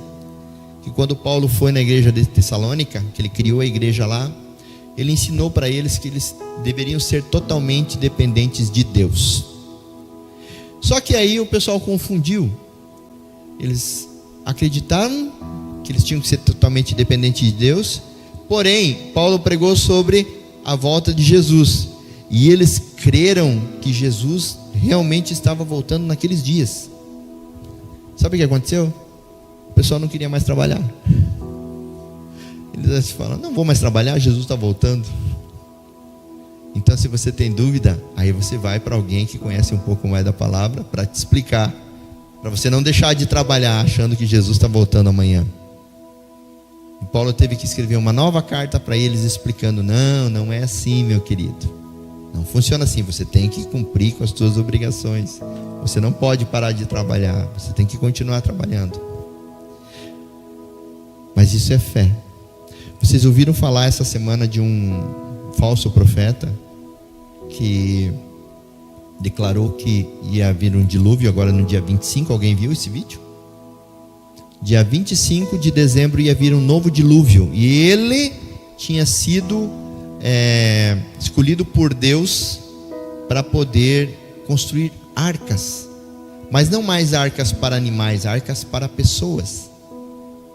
que quando Paulo foi na igreja de Tessalônica, que ele criou a igreja lá, ele ensinou para eles que eles deveriam ser totalmente dependentes de Deus. Só que aí o pessoal confundiu. Eles acreditaram que eles tinham que ser totalmente dependentes de Deus, porém Paulo pregou sobre a volta de Jesus, e eles creram que Jesus realmente estava voltando naqueles dias. Sabe o que aconteceu? O pessoal não queria mais trabalhar. Eles falam: não vou mais trabalhar, Jesus está voltando. Então, se você tem dúvida, aí você vai para alguém que conhece um pouco mais da palavra para te explicar, para você não deixar de trabalhar achando que Jesus está voltando amanhã. E Paulo teve que escrever uma nova carta para eles explicando: não é assim, meu querido. Não funciona assim, você tem que cumprir com as suas obrigações. Você não pode parar de trabalhar, você tem que continuar trabalhando. Mas isso é fé. Vocês ouviram falar essa semana de um falso profeta que declarou que ia vir um dilúvio agora no dia 25? Alguém viu esse vídeo? Dia 25 de dezembro ia vir um novo dilúvio, e ele tinha sido escolhido por Deus para poder construir arcas, mas não mais arcas para animais, arcas para pessoas,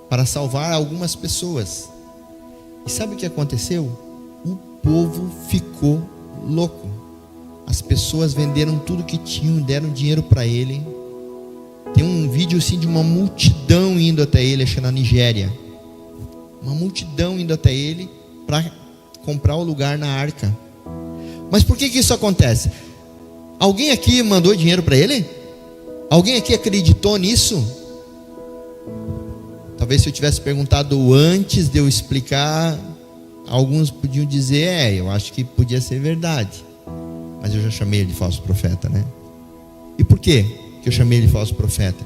para salvar algumas pessoas. E sabe o que aconteceu? O povo ficou louco. As pessoas venderam tudo que tinham, deram dinheiro para ele. Tem um vídeo assim de uma multidão indo até ele, acho que na Nigéria. Uma multidão indo até ele para comprar o lugar na arca. Mas por que isso acontece? Alguém aqui mandou dinheiro para ele? Alguém aqui acreditou nisso? Talvez se eu tivesse perguntado antes de eu explicar, alguns podiam dizer: eu acho que podia ser verdade. Mas eu já chamei ele de falso profeta, né? E por quê que eu chamei ele de falso profeta?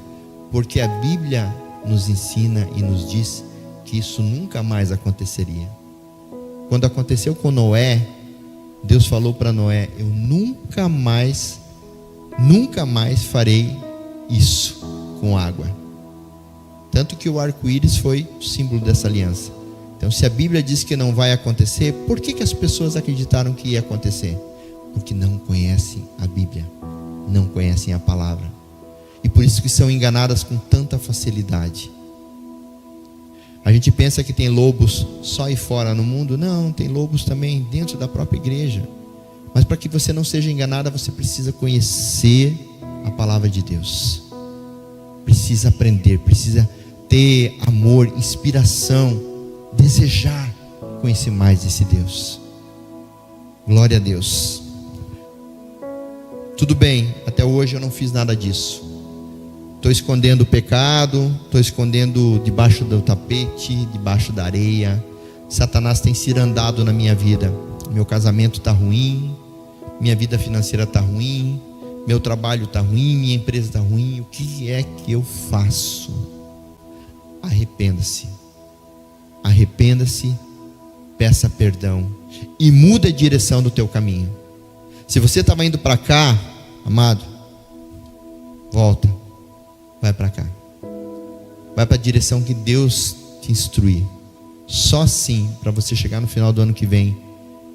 Porque a Bíblia nos ensina e nos diz que isso nunca mais aconteceria. Quando aconteceu com Noé, Deus falou para Noé: eu nunca mais farei isso com água. Tanto que o arco-íris foi o símbolo dessa aliança. Então, se a Bíblia diz que não vai acontecer, por que as pessoas acreditaram que ia acontecer? Porque não conhecem a Bíblia, não conhecem a palavra, e por isso que são enganadas com tanta facilidade. A gente pensa que tem lobos só aí fora no mundo. Não, tem lobos também dentro da própria igreja. Mas para que você não seja enganada, você precisa conhecer a palavra de Deus. Precisa aprender, precisa ter amor, inspiração, desejar conhecer mais desse Deus. Glória a Deus. Tudo bem, até hoje eu não fiz nada disso. Estou escondendo o pecado, estou escondendo debaixo do tapete, debaixo da areia. Satanás tem cirandado na minha vida. Meu casamento está ruim, minha vida financeira está ruim, meu trabalho está ruim, minha empresa está ruim. O que é que eu faço? Arrependa-se. Arrependa-se, peça perdão e muda a direção do teu caminho. Se você estava indo para cá, amado, volta. Vai para cá. Vai para a direção que Deus te instruir. Só assim, para você chegar no final do ano que vem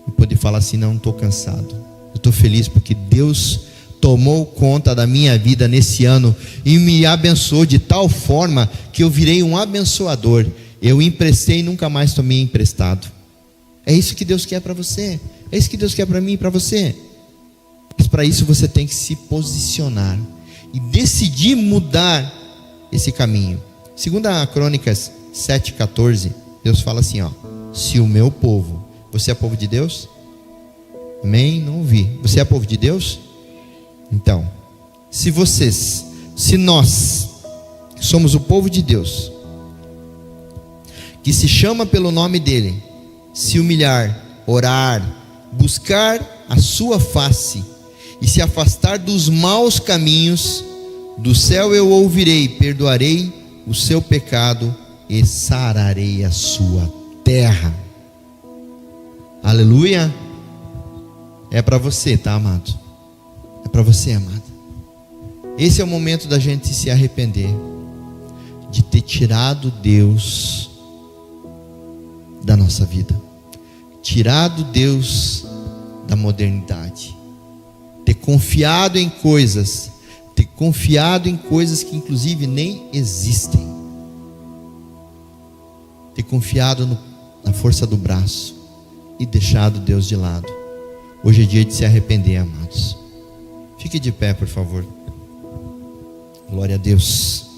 e poder falar assim: não estou cansado. Eu estou feliz porque Deus tomou conta da minha vida nesse ano e me abençoou de tal forma que eu virei um abençoador. Eu emprestei e nunca mais tomei emprestado. É isso que Deus quer para você. É isso que Deus quer para mim e para você. Mas para isso você tem que se posicionar e decidir mudar esse caminho. 2 Crônicas 7,14, Deus fala assim: se o meu povo... Você é povo de Deus? Amém? Não ouvi. Você é povo de Deus? Então, se nós somos o povo de Deus, que se chama pelo nome dele, se humilhar, orar, buscar a sua face e se afastar dos maus caminhos, do céu eu ouvirei, perdoarei o seu pecado e sararei a sua terra. Aleluia. É para você, tá, amado? É para você, amado. Esse é o momento da gente se arrepender de ter tirado Deus da nossa vida, tirado Deus da modernidade, ter confiado em coisas que inclusive nem existem, ter confiado na força do braço e deixado Deus de lado. Hoje é dia de se arrepender, amados. Fique de pé, por favor. Glória a Deus.